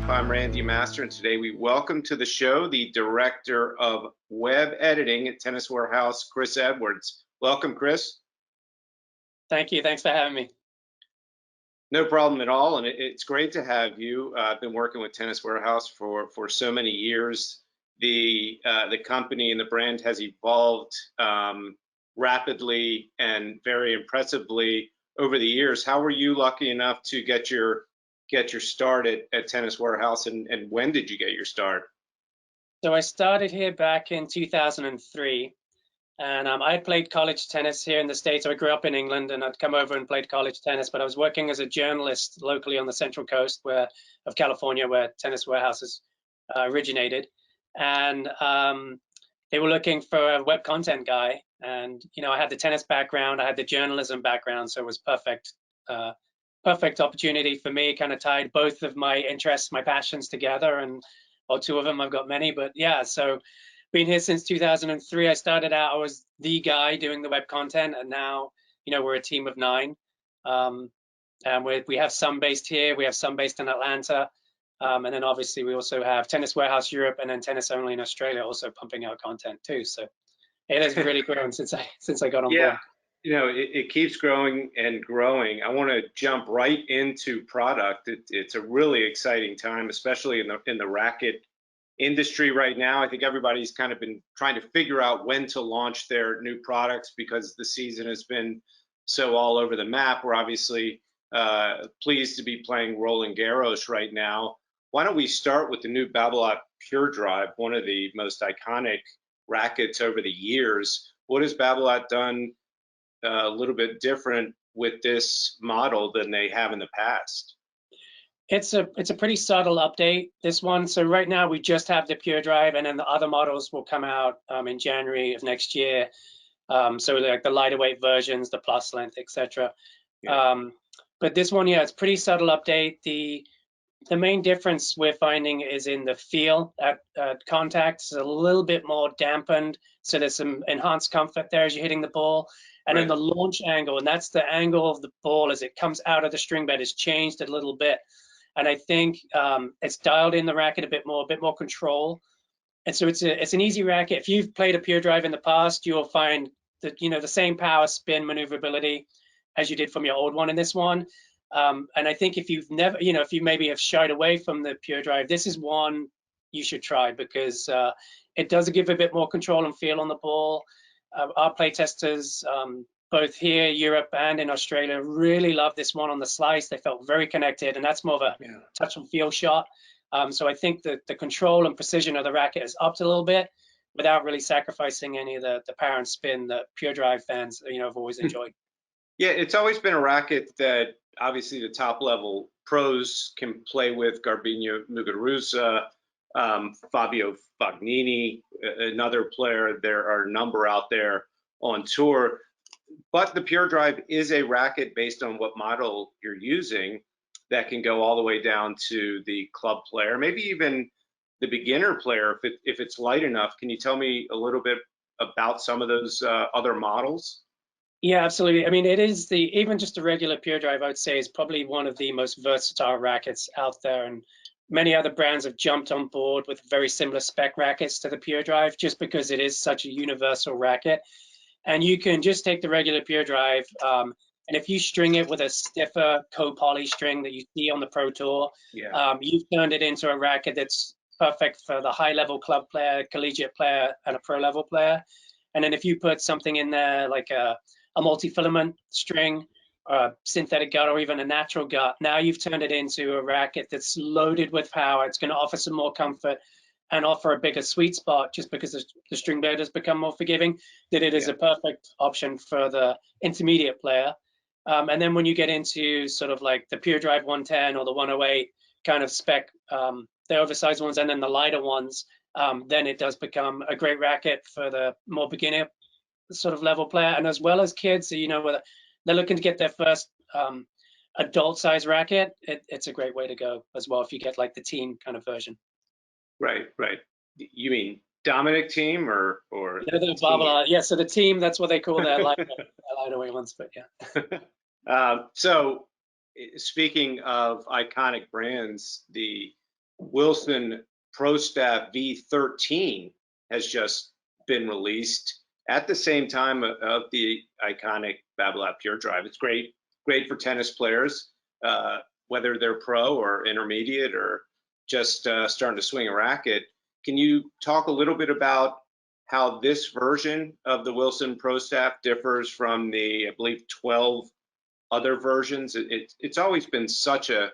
I'm Randy Master, and today we welcome to the show the Director of Web Editing at Tennis Warehouse, Chris Edwards. Welcome, Chris. Thank you. Thanks for having me. No problem at all, and it's great to have you. I've been working with Tennis Warehouse for so many years. The company and the brand has evolved rapidly and very impressively over the years. How were you lucky enough to get your start at Tennis Warehouse, and when did you get your start? So I started here back in 2003, and I played college tennis here in the States. I grew up in England, and I'd come over and played college tennis, but I was working as a journalist locally on the Central Coast of California, where Tennis Warehouse is originated. And they were looking for a web content guy, and I had the tennis background, I had the journalism background, so it was perfect opportunity for me. Kind of tied both of my interests, my passions together, or two of them. I've got many, but yeah. So been here since 2003. I started out, I was the guy doing the web content, and now we're a team of 9. And we have some based here, we have some based in Atlanta, and then obviously we also have Tennis Warehouse Europe and then TennisONE in Australia also pumping out content too. So it has really grown since I got on board. It keeps growing and growing. I want to jump right into product. It's a really exciting time, especially in the racket industry right now. I think everybody's kind of been trying to figure out when to launch their new products because the season has been so all over the map. We're obviously pleased to be playing Roland Garros right now. Why don't we start with the new Babolat Pure Drive, one of the most iconic rackets over the years. What has Babolat done a little bit different with this model than they have in the past? It's a pretty subtle update, this one. So right now we just have the Pure Drive, and then the other models will come out in January of next year. So like the lighter weight versions, the plus length, etc. Yeah. But this one, it's pretty subtle update. The main difference we're finding is in the feel at contact. It's a little bit more dampened, so there's some enhanced comfort there as you're hitting the ball. And then the launch angle, and that's the angle of the ball as it comes out of the string bed, has changed a little bit. And I think it's dialed in the racket a bit more control. And so it's an easy racket. If you've played a Pure Drive in the past, you'll find that the same power, spin, maneuverability as you did from your old one in this one. And I think if you've never, if you maybe have shied away from the Pure Drive, this is one you should try because it does give a bit more control and feel on the ball. Our play testers, both here, Europe, and in Australia, really love this one on the slice. They felt very connected, and that's more of a touch and feel shot. So I think that the control and precision of the racket is upped a little bit without really sacrificing any of the power and spin that Pure Drive fans, have always enjoyed. Yeah, it's always been a racket that obviously the top level pros can play with. Garbiñe Muguruza, Fabio Fognini, another player. There are a number out there on tour. But the Pure Drive is a racket based on what model you're using that can go all the way down to the club player, maybe even the beginner player if it's light enough. Can you tell me a little bit about some of those other models? Yeah, absolutely. I mean, it is even just a regular Pure Drive, I would say, is probably one of the most versatile rackets out there. And many other brands have jumped on board with very similar spec rackets to the Pure Drive just because it is such a universal racket. And you can just take the regular Pure Drive, and if you string it with a stiffer co-poly string that you see on the Pro Tour, you've turned it into a racket that's perfect for the high-level club player, collegiate player, and a pro-level player. And then if you put something in there like a multi-filament string, a synthetic gut, or even a natural gut, now you've turned it into a racket that's loaded with power. It's going to offer some more comfort and offer a bigger sweet spot just because the string bed has become more forgiving, that it is a perfect option for the intermediate player. And then when you get into sort of like the Pure Drive 110 or the 108 kind of spec, the oversized ones and then the lighter ones, then it does become a great racket for the more beginner sort of level player, and as well as kids, whether they're looking to get their first adult size racket, it's a great way to go as well if you get like the teen kind of version. Right. You mean Dominic team or the Babolat? Yeah, so the team, that's what they call their lightweight ones, but yeah. So speaking of iconic brands, the Wilson Prostaff V13 has just been released at the same time of the iconic Babolat Pure Drive. It's great for tennis players, whether they're pro or intermediate or just starting to swing a racket. Can you talk a little bit about how this version of the Wilson Prostaff differs from the, I believe, 12 other versions? It's always been such a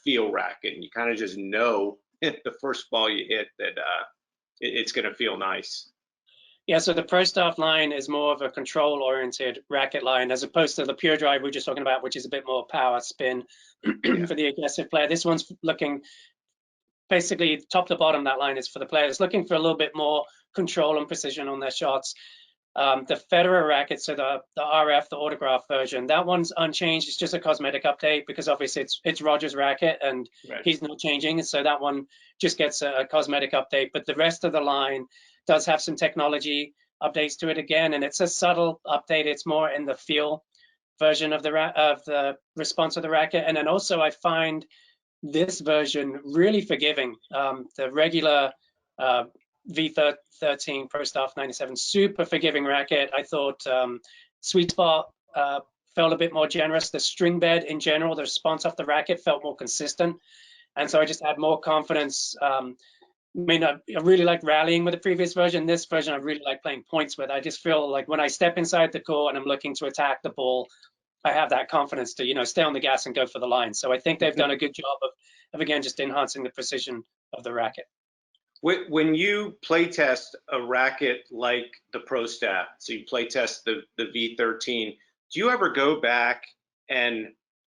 feel racket, and you kind of just know the first ball you hit that it's going to feel nice. Yeah, so the Prostaff line is more of a control-oriented racket line as opposed to the Pure Drive we're just talking about, which is a bit more power spin for the aggressive player. This one's looking basically top to bottom. That line is for the players looking for a little bit more control and precision on their shots. The Federer racket, so the RF, the autograph version, that one's unchanged. It's just a cosmetic update because obviously it's Roger's racket and he's not changing. So that one just gets a cosmetic update. But the rest of the line does have some technology updates to it again, and it's a subtle update. It's more in the feel version of the response of the racket. And then also I find this version really forgiving. The regular V13 Prostaff 97, super forgiving racket. I thought sweet spot felt a bit more generous. The string bed in general, the response off the racket felt more consistent. And so I just had more confidence. I mean, I really like rallying with the previous version. This version, I really like playing points with. I just feel like when I step inside the court and I'm looking to attack the ball, I have that confidence to, you know, stay on the gas and go for the line. So I think they've done a good job of again, just enhancing the precision of the racket. When you play test a racket like the Prostaff, so you play test the V13, do you ever go back and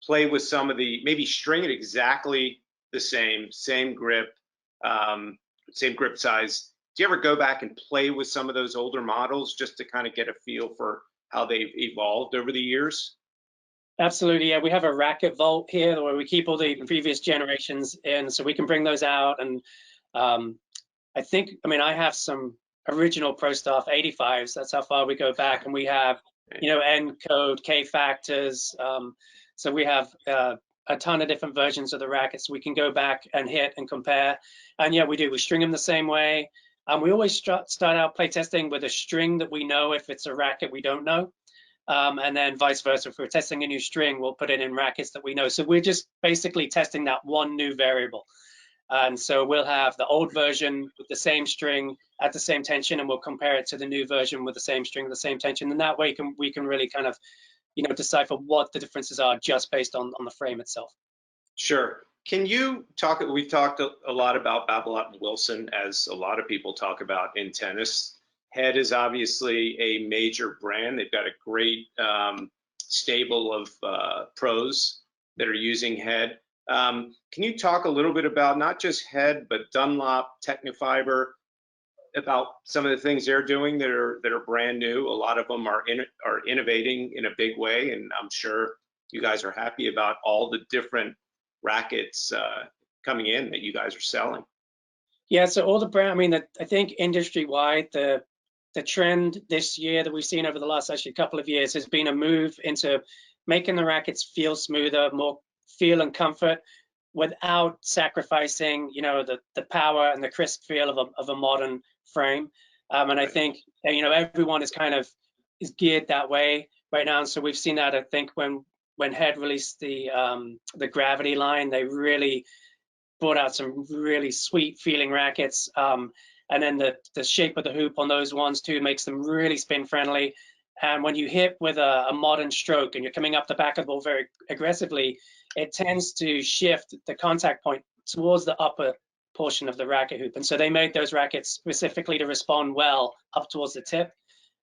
play with some of the, maybe string it exactly the same grip, same grip size? Do you ever go back and play with some of those older models just to kind of get a feel for how they've evolved over the years? Absolutely, yeah. We have a racket vault here where we keep all the previous generations in, so we can bring those out. And I think, I mean, I have some original Prostaff 85s. That's how far we go back, and we have, you know, N code, K factors. So we have a ton of different versions of the rackets. We can go back and hit and compare. And yeah, we do. We string them the same way. We always start out play testing with a string that we know if it's a racket we don't know. And then vice versa. If we're testing a new string, we'll put it in rackets that we know. So we're just basically testing that one new variable. And so we'll have the old version with the same string at the same tension, and we'll compare it to the new version with the same string, the same tension. And that way we can really kind of, you know, decipher what the differences are just based on the frame itself. Sure. Can you talk, we've talked a lot about Babolat and Wilson, as a lot of people talk about in tennis. Head is obviously a major brand. They've got a great stable of pros that are using Head. Can you talk a little bit about not just Head, but Dunlop, Technifiber, about some of the things they're doing that are brand new? A lot of them are innovating in a big way, and I'm sure you guys are happy about all the different rackets coming in that you guys are selling. Yeah, so all the brand, I mean, I think industry-wide, the trend this year that we've seen over the last actually couple of years has been a move into making the rackets feel smoother, more feel and comfort without sacrificing, you know, the power and the crisp feel of a modern frame. And I think, you know, everyone is geared that way right now. And so we've seen that, I think, when Head released the Gravity line, they really brought out some really sweet feeling rackets. And then the shape of the hoop on those ones too makes them really spin friendly. And when you hit with a modern stroke and you're coming up the back of the ball very aggressively, it tends to shift the contact point towards the upper portion of the racket hoop. And so they made those rackets specifically to respond well up towards the tip.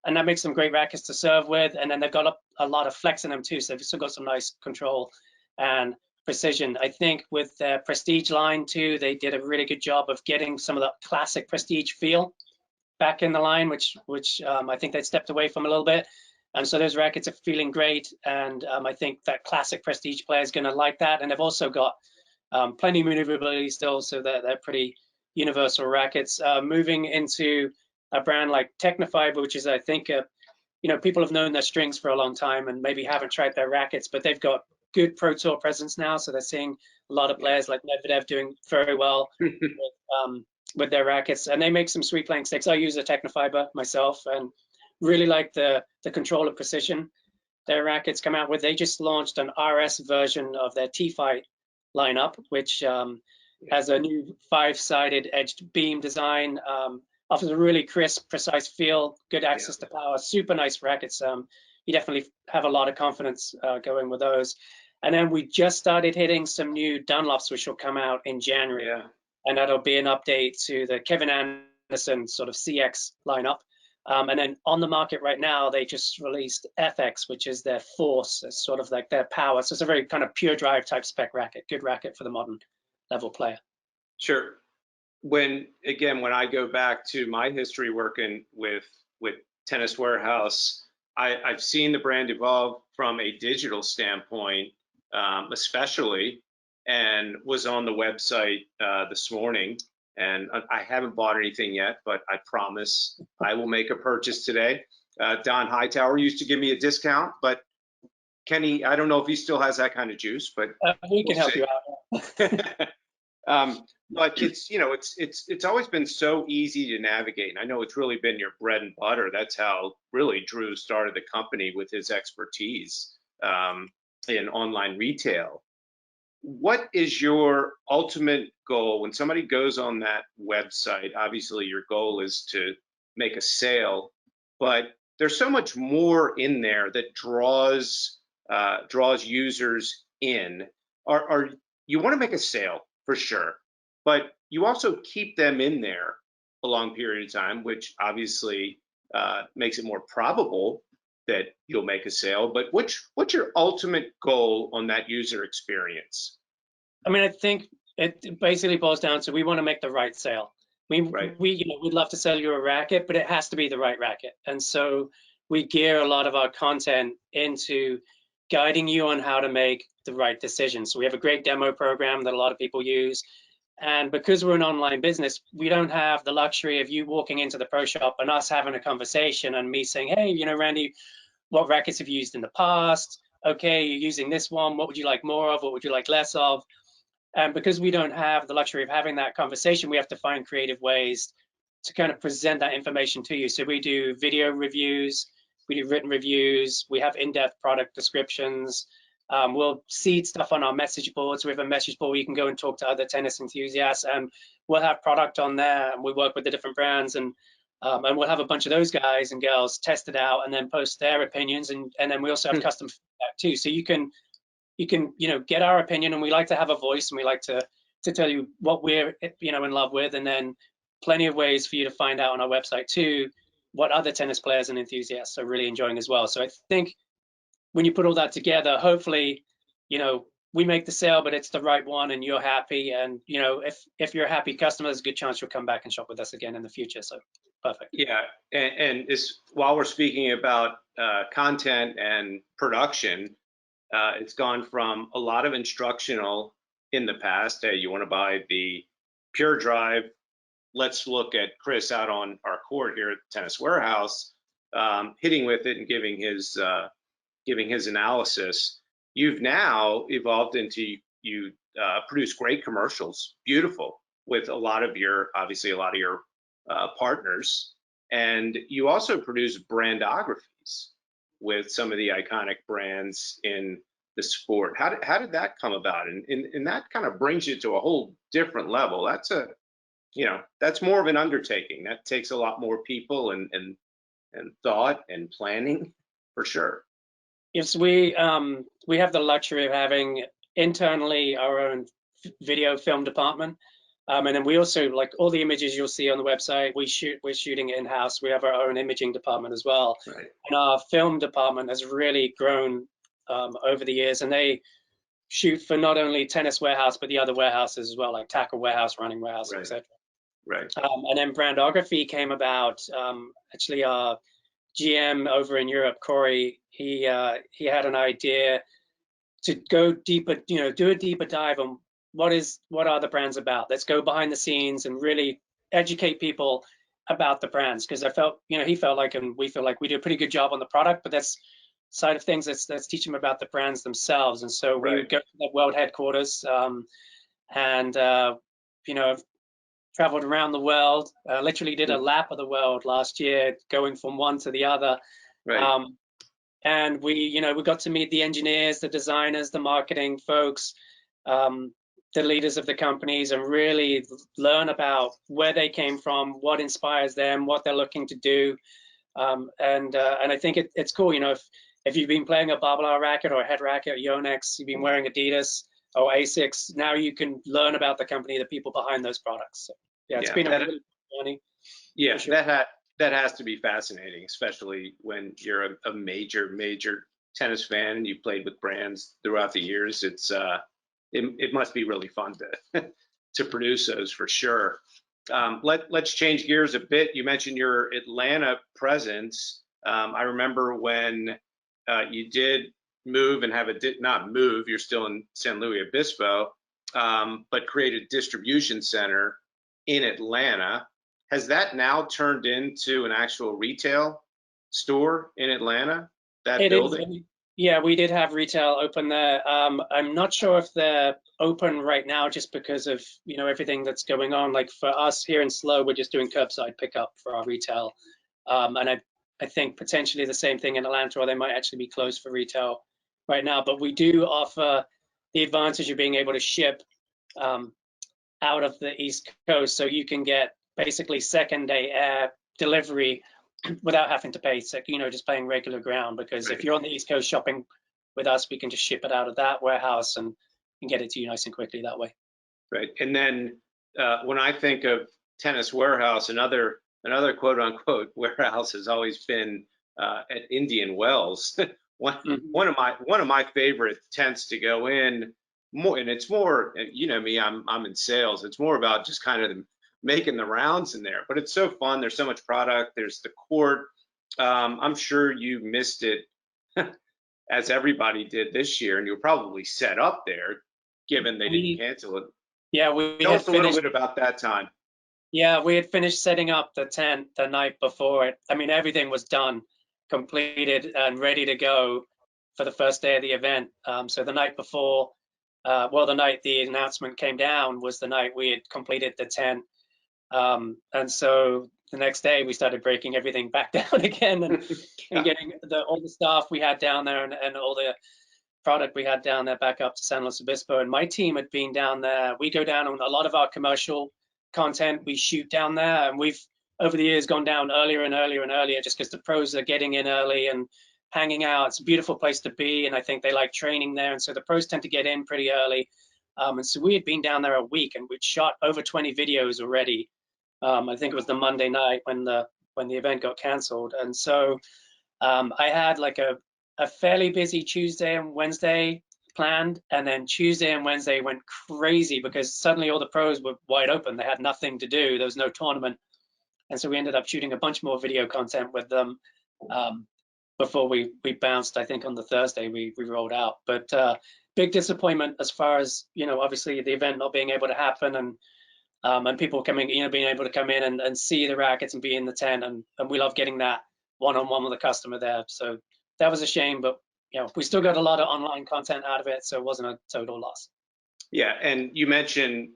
And that makes them great rackets to serve with. And then they've got a lot of flex in them too. So they've still got some nice control and precision. I think with their Prestige line too, they did a really good job of getting some of the classic Prestige feel back in the line, which I think they'd stepped away from a little bit. And so those rackets are feeling great. And I think that classic Prestige player is going to like that. And they've also got plenty of maneuverability still, so they're pretty universal rackets. Moving into a brand like Technifiber, which is, I think, you know, people have known their strings for a long time and maybe haven't tried their rackets, but they've got good Pro Tour presence now, so they're seeing a lot of players like Medvedev doing very well with their rackets, and they make some sweet playing sticks. I use a Technofiber myself, and really like the control of precision their rackets come out with. They just launched an RS version of their T-Fight lineup, which has a new 5-sided edged beam design, offers a really crisp, precise feel, good access to power, super nice rackets. You definitely have a lot of confidence going with those. And then we just started hitting some new Dunlops, which will come out in January. And that'll be an update to the Kevin Anderson sort of CX lineup. And then on the market right now, they just released FX, which is their Force. It's sort of like their power. So it's a very kind of pure drive type spec racket, good racket for the modern level player. Sure. When I go back to my history working with Tennis Warehouse, I've seen the brand evolve from a digital standpoint, especially, and was on the website this morning. And I haven't bought anything yet, but I promise I will make a purchase today. Don Hightower used to give me a discount, but Kenny, I don't know if he still has that kind of juice, but we can help you out. But it's always been so easy to navigate. And I know it's really been your bread and butter. That's how really Drew started the company, with his expertise in online retail. What is your ultimate goal when somebody goes on that website? Obviously, your goal is to make a sale, but there's so much more in there that draws users in. You want to make a sale for sure, but you also keep them in there a long period of time, which obviously makes it more probable that you'll make a sale. But what's your ultimate goal on that user experience? I mean, I think it basically boils down to, we want to make the right sale. We'd love to sell you a racket, but it has to be the right racket. And so we gear a lot of our content into guiding you on how to make the right decisions. So we have a great demo program that a lot of people use. And because we're an online business, we don't have the luxury of you walking into the pro shop and us having a conversation and me saying, hey, Randy, what rackets have you used in the past? Okay, you're using this one. What would you like more of? What would you like less of? And because we don't have the luxury of having that conversation, we have to find creative ways to kind of present that information to you. So we do video reviews, we do written reviews, we have in-depth product descriptions. We'll seed stuff on our message boards. We have a message board where you can go and talk to other tennis enthusiasts, and we'll have product on there, and we work with the different brands, and we'll have a bunch of those guys and girls test it out and then post their opinions, and then we also have custom feedback too. So you can get our opinion, and we like to have a voice, and we like to tell you what we're in love with, and then plenty of ways for you to find out on our website too what other tennis players and enthusiasts are really enjoying as well. So I think when you put all that together, hopefully, we make the sale, but it's the right one, and you're happy. And if you're a happy customer, there's a good chance you'll come back and shop with us again in the future. So perfect. Yeah, and while we're speaking about content and production, it's gone from a lot of instructional in the past. Hey, you want to buy the Pure Drive? Let's look at Chris out on our court here at Tennis Warehouse, hitting with it and giving his analysis. You've now evolved into, you produce great commercials, beautiful, with a lot of your partners, and you also produce brandographies with some of the iconic brands in the sport. How did that come about? And that kind of brings you to a whole different level. That's more of an undertaking. That takes a lot more people and thought and planning, for sure. Yes, we have the luxury of having internally our own video film department, and then we also, like, all the images you'll see on the website, we're shooting in-house. We have our own imaging department as well. Right. And our film department has really grown over the years, and they shoot for not only Tennis Warehouse but the other warehouses as well, like Tackle Warehouse, Running Warehouse, Right. etc. Right. And then Brandography came about. Actually, our GM over in Europe, Corey, he had an idea to go deeper, do a deeper dive on what are the brands about. Let's go behind the scenes and really educate people about the brands, because he felt like, and we feel like we do a pretty good job on the product, but that's side of things, let's teach them about the brands themselves. And so we Right. would go to the world headquarters, and you know, traveled around the world, literally did a lap of the world last year, going from one to the other. Right. And we got to meet the engineers, the designers, the marketing folks, the leaders of the companies, and really learn about where they came from, what inspires them, what they're looking to do. And I think it's cool, if you've been playing a Babolat racket or a head racket or Yonex, you've been wearing Adidas or Asics, now you can learn about the company, the people behind those products. So, yeah, it's been a really good journey. Yeah, sure. that has to be fascinating, especially when you're a major tennis fan and you played with brands throughout the years. It must be really fun to to produce those for sure. Let's change gears a bit. You mentioned your Atlanta presence. I remember when you did move and not move, you're still in San Luis Obispo, but create a distribution center in Atlanta. Has that now turned into an actual retail store in Atlanta, that building? Yeah, we did have retail open there. I'm not sure if they're open right now just because of, everything that's going on. Like for us here in SLO, we're just doing curbside pickup for our retail. And I think potentially the same thing in Atlanta, or they might actually be closed for retail right now. But we do offer the advantage of being able to ship out of the East Coast. So you can get basically second-day air delivery without having to pay, just paying regular ground. Because if you're on the East Coast shopping with us, we can just ship it out of that warehouse and get it to you nice and quickly that way. Right. And then when I think of Tennis Warehouse, another quote unquote warehouse has always been at Indian Wells. One of my favorite tents to go in. And it's more, me, I'm in sales. It's more about just kind of making the rounds in there, but it's so fun. There's so much product. There's the court. I'm sure you missed it as everybody did this year, and you were probably set up there, given they didn't cancel it. Yeah, we Tell us a little bit about that time. Yeah, we had finished setting up the tent the night before it. I mean, everything was done, completed, and ready to go for the first day of the event. So the night before, the night the announcement came down was the night we had completed the tent. And so the next day we started breaking everything back down again and getting all the staff we had down there and all the product we had down there back up to San Luis Obispo. And my team had been down there. We go down on a lot of our commercial content we shoot down there, and we've over the years gone down earlier and earlier and earlier just because the pros are getting in early and hanging out. It's a beautiful place to be, and I think they like training there, and so the pros tend to get in pretty early. And so we had been down there a week, and we'd shot over 20 videos already. I think it was the Monday night when the event got canceled, and so I had like a fairly busy Tuesday and Wednesday planned, and then Tuesday and Wednesday went crazy because suddenly all the pros were wide open. They had nothing to do. There was no tournament, and so we ended up shooting a bunch more video content with them before we bounced. I think on the Thursday we rolled out, but big disappointment as far as obviously the event not being able to happen, and people coming, being able to come in and see the rackets and be in the tent, and we love getting that one-on-one with the customer there. So that was a shame, but we still got a lot of online content out of it, so it wasn't a total loss. Yeah, and you mentioned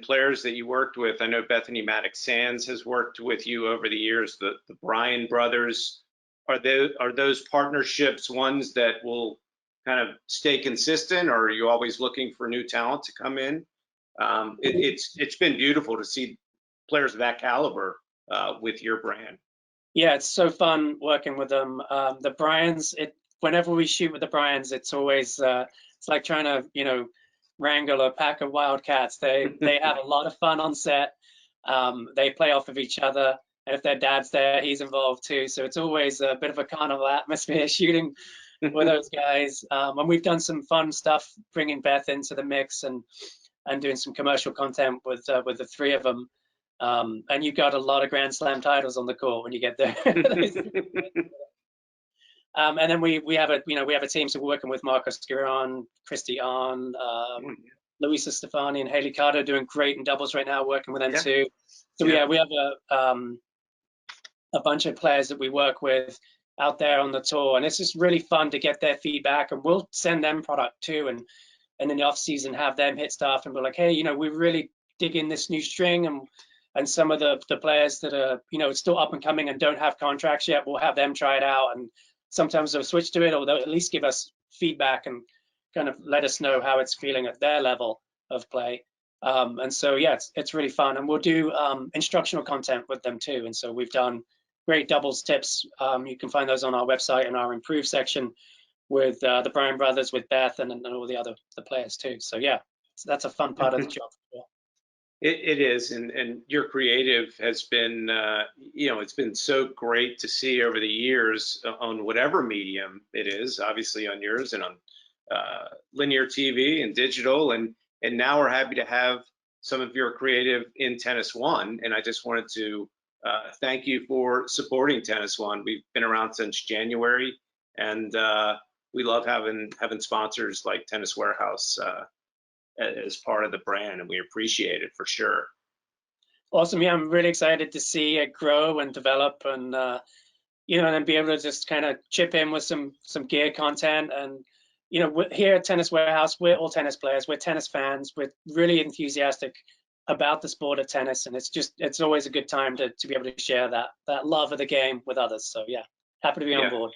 players that you worked with. I know Bethany Maddox-Sands has worked with you over the years. The Bryan brothers, are those partnerships ones that will kind of stay consistent, or are you always looking for new talent to come in? It's been beautiful to see players of that caliber with your brand. Yeah, it's so fun working with them. The Bryans, whenever we shoot with the Bryans, it's always it's like trying to wrangle a pack of wildcats. They have a lot of fun on set. They play off of each other, and if their dad's there, he's involved too. So it's always a bit of a carnival atmosphere shooting with those guys. And we've done some fun stuff, bringing Beth into the mix and doing some commercial content with the three of them. And you got a lot of Grand Slam titles on the court when you get there. And then we have a team, so we're working with Marcos Giron, Christy On, Luisa Stefani, and Haley Carter, doing great in doubles right now, working with them too. So we have a bunch of players that we work with. out there on the tour, and it's just really fun to get their feedback, and we'll send them product too, and in the off season have them hit stuff and be like, hey, you know, we really dig in this new string, and some of the players that are, you know, still up and coming and don't have contracts yet, we'll have them try it out, and sometimes they'll switch to it, or they'll at least give us feedback and kind of let us know how it's feeling at their level of play. And so, yeah, it's really fun. And we'll do instructional content with them too. And so we've done great doubles tips. You can find those on our website in our improve section with the Bryan brothers, with Beth, and all the players too. So yeah, that's a fun part of the job. It is, and your creative has been, you know, it's been so great to see over the years on whatever medium it is, obviously on yours and on linear TV and digital, and now we're happy to have some of your creative in TennisONE, and I just wanted to thank you for supporting TennisONE. We've been around since January, and we love having sponsors like Tennis Warehouse as part of the brand, and we appreciate it for sure. Awesome. Yeah, I'm really excited to see it grow and develop, and you know, and be able to just kind of chip in with some gear content. And you know, here at Tennis Warehouse, we're all tennis players, we're tennis fans, we're really enthusiastic about the sport of tennis, and it's always a good time to be able to share that love of the game with others. So yeah, happy to be on board.